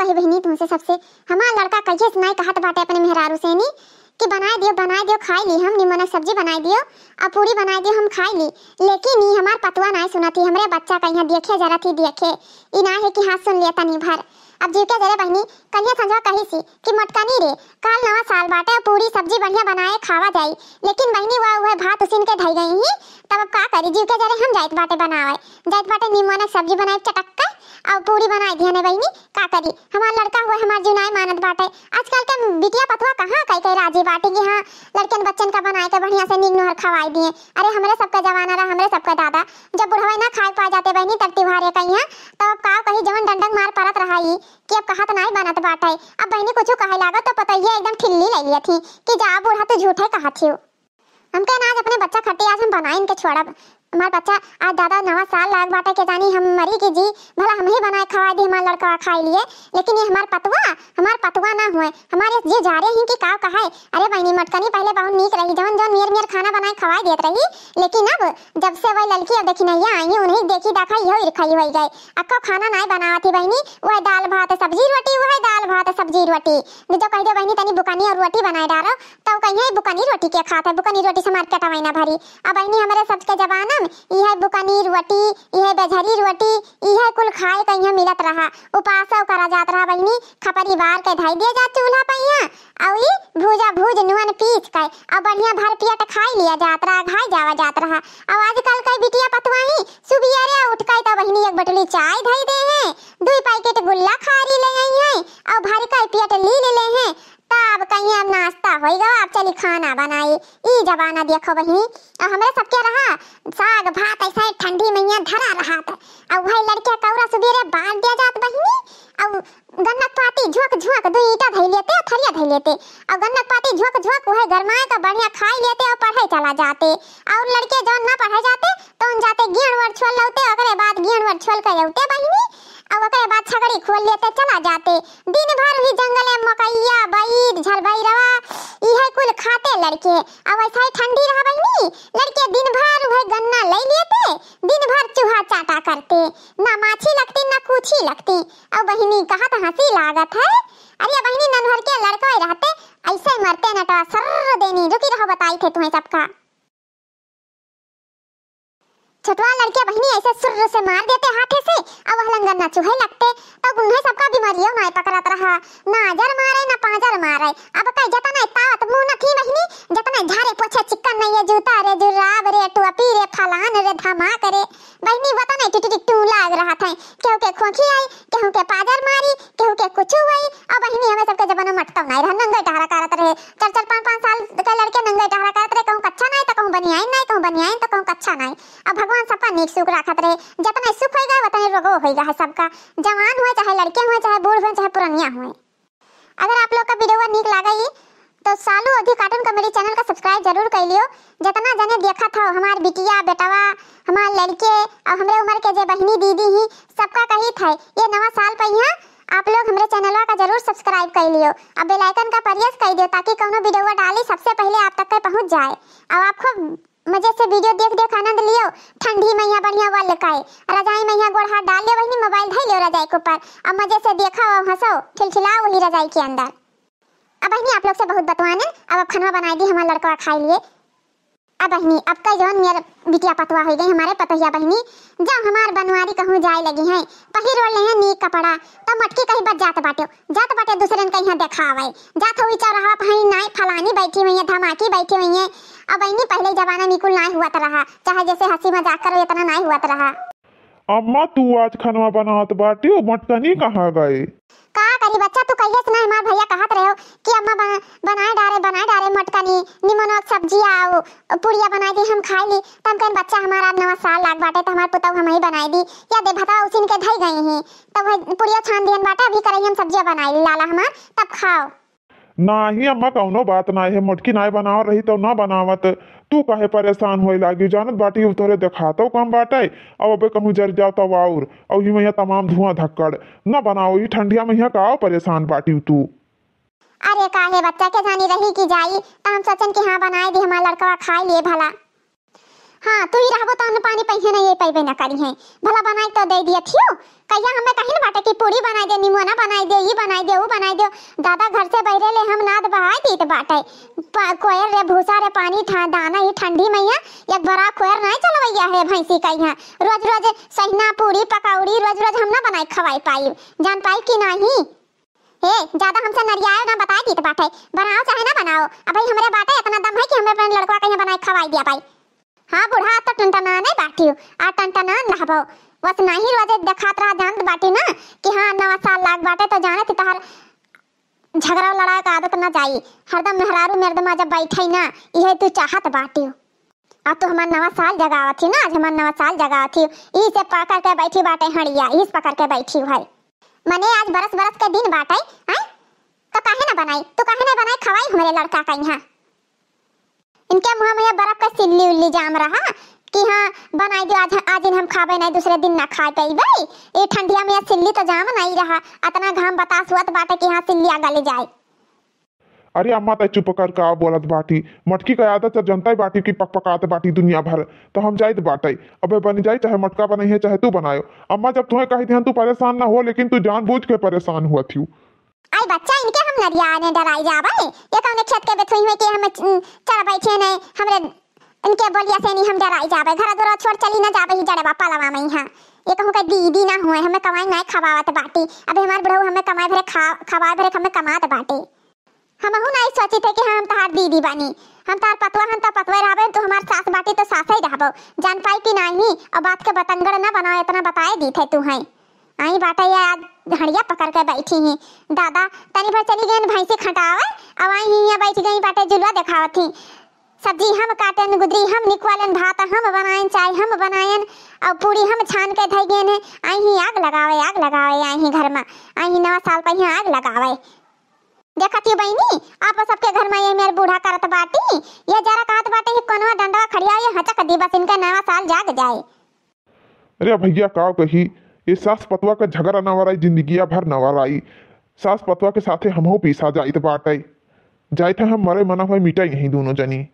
कही बहनी तुमसे सबसे, हमारा लड़का कहिए से नहीं कहत बाटे अपने मेहरारू से नी कि बनाए दियो खाई ली, हम निमन सब्जी बनाई दियो और पूरी बनाई दियो हम खाई ली, लेकिन ये हमार पतवा नहीं सुनती, हमरे बच्चा कहीं देखे जरा थी देखे ई ना है कि हाथ सुन लिया तनी भर। अब जीके जरे बहनी कन्या संजवा कही सी कि मटकनी रे काल नवा साल बाटे पूरी सब्जी बढ़िया बनाए खावा जाई, लेकिन बहनी वह भात उसीन के धई गई ही, तब अब का करी जीके जरे हम जाइत बाटे बनावे, जाइत बाटे निमन सब्जी बनाए चटक्का और पूरी बनाई दिया ने बहनी का करी। हमारा लड़का हुआ हमार जुनाई मानत बाटे, आजकल के बिटिया पतवा कहाँ कई राजी बाटे कि हाँ लड़कन बच्चन का बनाए के बढ़िया से नीक नहर खवाई दिए। अरे हमरे सबका जमाना रहा, हमरे सबका दादा जब बुढ़वा ना खाए पा जाते बहनी तरती भारे कहीं तो अब का कही जवन डंडक मार परत रहा ही कि अब कहत नहीं बनत बाटे। अब बहनी कुछ कहे लागत तो पता ही एकदम ठिल्ली ले लिया थी कि जा बूढ़ा तो झूठे कहा थी। हम कहना आज अपने बच्चा खट्टी आज हम बनाए इनके छोड़ब, हमारा बच्चा आज दादा नवा साल लाग बाटे के जानी हम मरी की जी भला हम ही बनाए खवा दी हमारा लड़का खाई लिए, लेकिन ये हमार पतवा ना हुए हमारे जी जा रहे हैं कि का कहा है। अरे बहनी मटकनी पहले बहुत नीक रही, जवन जवन मेर खाना बनाए खवाई देत रही, लेकिन अब जब से वह लड़की अब देखी नहीं आई उन्हें देखी देखा यही खाई हो गए, अक्को खाना नहीं बनावा थी बहनी, वह दाल भात सब्जी रोटी, वह दाल भात सब्जी रोटी जो कह दो बहनी तनी बुकानी और रोटी बनाए डालो तो कहीं बुकानी रोटी के खाता है, बुकानी रोटी से मार के टवाई ना भरी। अब बहनी हमारे सबके जमाना यह बुकानी रोटी यह बेझरी रोटी यह कुल खाए कहीं मिलत रहा, उपास करा जात रहा बहनी, खपरी बार के धई दिया जा चूल्हा पहिया और ई भूजा भूज नुन पीस के अब बढ़िया भर पियट खाई लिया जात रहा, खाई जावा जात रहा। अब आजकल के बिटिया पतवाही सुबियरे उठ के तो बहनी एक बटली चाय धई दे है, 2 पैकेट गुल्ला खारी ले आई है और भर के पियट ले हैं, तब कहीं अब नाश्ता होएगा अब चली खाना बनाई। ई जमाना देखो बहनी और हमरे सबके रहा साग भात ऐसा ठंडी मैया धरा रहा था, अब वही लड़के कौरा सुबेरे बाल दिया जात बहनी और गन्नक पाती झोंक 2 ईटा धई लेते और थरिया धई लेते और गन्नक पाती झोंक वह गरमाए का बढ़िया खाई लेते और पढ़ाई चला जाते, और लड़के जो ना पढ़ाई जाते तो उन जाते गेण वर छोल लौते, अगले बाद गेण वर छोल के लौते बहनी और ओकरे बाद छगड़ी खोल लेते चला जाते, दिन भर ही जंगल में मकैया बैर झरबैरवा यह कुल खाते लड़के। अब ऐसा ठंडी रहा बहनी लड़के दिन भर वह गन्ना ले लेते, दिन भर चूहा चाटा करते, ना माछी लगती ना कुछी लगती। अब बहनी कहत हंसी लागत है, अरे बहनी नन्हर के लड़का रहते ऐसे मरते नटवा सर देनी। रुकी रहो बताई थे तुम्हें सबका छोटवा लड़के बहनी ऐसे सुर से मार देते हाथे से अब वह लंगर ना चूहे लगते, तब उन्हें सबका बीमारियों ना पकड़त रहा, ना अजर मारे ना पांजर मारे। अब कई जतना तावत मुंह न थी बहनी, जतना झारे पोछे चिकन नहीं है जूता रे जुराब रे टोपी रे फलान रे धमाक रे बहनी वता नहीं टिटिटू लाग रहा था, केहू के खोखी आई केहू के पाजर मारी केहू के कुछ हुई। अब बहनी हमें सबके जमाना मटता नहीं रहा, नंगे टहरा करत रहे 4-5 साल के लड़के नंगे टहरा करत रहे, कहूं कच्चा नहीं तो कहूं बनियाइन नहीं, कहूं बनियाइन तो कहूं कच्चा नहीं। अब भगवान सबका नीक सुख रखत रहे, जितना सुख होएगा उतना रोग होएगा है सबका, जवान हुए चाहे लड़के हुए चाहे बूढ़ हुए चाहे पुरानिया हुए। अगर आप लोग का वीडियो नीक लगा तो सालू अवधि कार्टून कॉमेडी चैनल का सब्सक्राइब जरूर कर लियो। जितना जने देखा था हमार बिटिया बेटवा हमार लड़के और हमरे उम्र के जे बहनी दीदी ही सबका कही था ये नवा साल पहिया आप लोग हमारे चैनल का जरूर सब्सक्राइब कर लियो और बेल आइकन का प्रेस कर दियो ताकि कोनो वीडियो डाली सबसे पहले आप तक पहुंच जाए और आपको मजे से वीडियो देख आनंद लियो। ठंडी मैया बढ़िया वाल काए रजाई मैया गोड़ हाथ डाल लियो बहनी, मोबाइल धर लियो रजाई के ऊपर और मजे से देखा और हंसो खिलखिलाओ वही रजाई के अंदर। अब बहनी आप लोग से बहुत बतवाने अब खाना बनाई दी हमारा लड़का खाई लिए। अब बहनी अब का जौन मेरा बिटिया पतवा हो गई हमारे पतहिया बहनी जब हमार बनवारी कहूँ जाए लगी हैं पहिर ओढ़ ले नीक कपड़ा तब मटकी कहीं बच जात बाटे दूसरे कहीं देखावे जात हुई चौराहा पही नाई फलानी बैठी हुई है धमाकी बैठी हुई है। अब बहनी पहले जमाना बिल्कुल नहीं हुआ रहा, चाहे जैसे हंसी मजाक करो इतना नहीं हुआ रहा। अम्मा तू आज खाना बनात बाटी मटकनी कहाँ गए? का करी बच्चा तू कहिए सुना हमार भैया कहत रहे कि अम्मा बनाए डारे मटकनी निमन सब्जी आओ पुड़िया बनाई दी हम खाई ली, तब कहीं बच्चा हमारा नवा साल लाग बाटे तो हमार पुतौ हम ही बनाई दी या दे भता उसी के धई गई हैं तब पुड़िया छान दियन बाटे अभी करई हम सब्जियां बनाई लाला हमार तब खाओ। नाही अम्मा कौनो बात ना है मटकी नाई बनाव रही तो ना बनावत तू कहे परेशान होए लागी जानत बाटी तोरे देखातो कम बाटे अब अबे कहूँ जर जाओ तो और ही मैया तमाम धुआं धक्कड़ न बनाओ ये ठंडिया मैया का परेशान बाटी तू। अरे काहे बच्चा के जानी रही कि जाई तो हम सोचन कि हाँ बनाए दी हमारा लड़का खाई लिए भला। हाँ तू ही रहबो तो अन्न पानी पहिए नहीं ये पैबे न करी है भला बनाई तो दे दिया थियो कहिया हमें कहीं बाटे कि पूरी बनाई दे, निमोना बनाई दे, ये बनाई दे, वो बनाई दे। दादा घर से बहरे ले हम नाद बहाई दी तो बाटे कोयर रे भूसा रे पानी दाना ये ठंडी मैया एक बड़ा कोयर नहीं चलवैया है भैंसी का यहाँ रोज रोज सहिना पूरी पकौड़ी रोज रोज हम ना बनाई खवाई पाई जान पाई कि नहीं। हे ज्यादा हमसे नरियाओ ना बताई दी तो बाटे बनाओ चाहे ना बनाओ। अब भाई हमारे बाटे इतना दम है कि हमें अपने लड़का का यहाँ बनाई खवाई दिया भाई। हाँ बुढ़ा तो टंटना नहीं बाटी आ टंटना रहबो बस नहीं रोजे देखात रहा जानत बाटी ना कि हाँ 9 साल लाग बाटे तो जाने तहर झगड़ा लड़ाई का आदत ना जाई। हरदम मेहरारू मर्दमा जब बैठे ना यही तू चाहत बाटी। अब तो हमार 9 साल जगावत थी ना, आज हमार 9 साल जगावत थी ई से पकड़ के बैठी बाटे हड़िया इस पकड़ के बैठी भाई। मने आज बरस बरस के दिन बाटे हैं तो काहे ना बनाई, तो काहे ना बनाई खवाई हमारे लड़का का यहाँ। इनके मुंह में बर्फ का सिल्ली उल्ली जाम रहा कि हाँ बनाई दो आज दिन हम खाबे नहीं दूसरे दिन ना खा पाइबे। ये ठंडिया में सिल्ली तो जाम नहीं रहा इतना घाम बतास हुआ बाटे कि हाँ सिल्ली आ गले जाए। अरे अम्मा तय चुप कर का बोलत बाटी मटकी का आदत जनता ही बाटी की पक पकाते बाटी दुनिया भर तो हम जाइत बाटे अबे बन जाई चाहे मटका बनाई है चाहे तू बनायो। अम्मा जब तुम्हें कही थी तू परेशान ना हो लेकिन तू जानबूझ के परेशान हुआ थी। आई बच्चा इनके हम नरिया ने डराई जाबे ये कौन खेत के बेथुई में कि हम चढ़ बैठे नहीं हमरे इनके बोलिया से नहीं हम डराई जाबे घर दूर छोड़ चली ना जाबे ही जड़े बापा लवा में हां ये कहूं का दीदी ना हुए हमें कमाई नहीं खवावत बाटी। अबे हमार बुढ़ऊ हमें कमाई भरे खवाए भरे हमें कमात बाटी। हम हूं नहीं सोची थे कि हम तहार दीदी बानी हम तार पतवा हम तो पतवे रहबे तो हमार सास बाटी तो सास ही रहबो जान पाई कि नहीं। और बात के बतंगड़ ना बनाओ इतना बताए दी थे तू है आई बाटा ये आज हड़िया पकड़ के बैठी ही दादा तनी भर चली गई भैंसी खटावे अब आई ही यहाँ बैठ गई बाटे जुलवा दिखावत थी सब्जी हम काटन गुदरी हम निकवालन भात हम बनाएन चाय हम बनाएन और पूरी हम छान के धई गए हैं। आई ही आग लगावे आई ही घर में आई ही 9 साल पर आग लगावे देखत ही बहनी आप सबके घर में ये मेरे बूढ़ा करत बाटी ये जरा कहत बाटे कि कोनवा डंडवा खड़िया ये हचक दी बस इनका 9 साल जाग जाए। अरे भैया का कही ये सास पतवा का झगड़ा न वराई जिंदगिया भर न वराई सास पतवा के साथे हमहू पीसा जाइत बाटे जाइत हम मरे मना हुआ मिटा यही दोनों जनी।